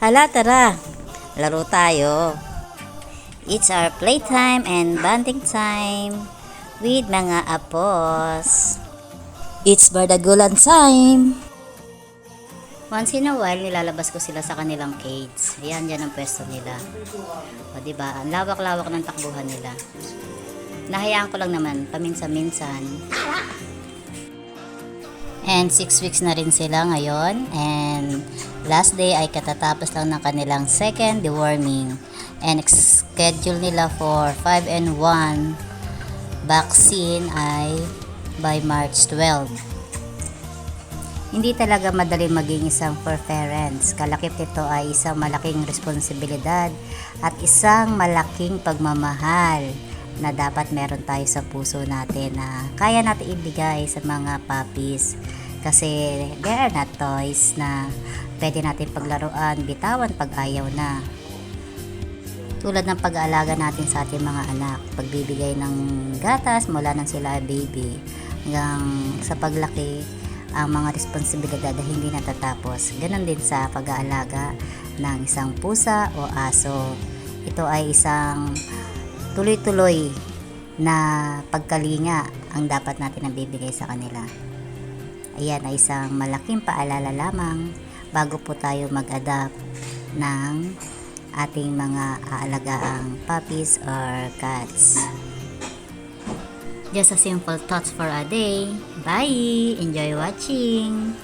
Hala, tara. Laro tayo. It's our playtime and bonding time with mga apos. It's bardagulan time. Once in a while, nilalabas ko sila sa kanilang cage. Ayan, dyan ang pwesto nila. O, diba? Ang lawak-lawak ng takbuhan nila. Nahayaan ko lang naman, paminsan-minsan. And 6 weeks na rin sila ngayon. And last day ay katatapos lang ng kanilang second deworming. And schedule nila for 5-in-1 vaccine ay by March 12. Hindi talaga madali maging isang fur parents. Kalakip nito ay isang malaking responsibilidad at isang malaking pagmamahal na dapat meron tayo sa puso natin na kaya natin ibigay sa mga puppies, kasi there are not toys na pwede natin paglaruan, bitawan pag ayaw na. Tulad ng pag-aalaga natin sa ating mga anak, pagbibigay ng gatas mula nang sila baby hanggang sa paglaki, ang mga responsibilidad na hindi natatapos. Ganon din sa pag-aalaga ng isang pusa o aso. Ito ay isang tuloy-tuloy na pagkalinga ang dapat natin nabibigay sa kanila. Ayan ay isang malaking paalala lamang bago po tayo mag-adapt ng ating mga aalagaang puppies or cats. Just a simple thoughts for a day. Bye! Enjoy watching!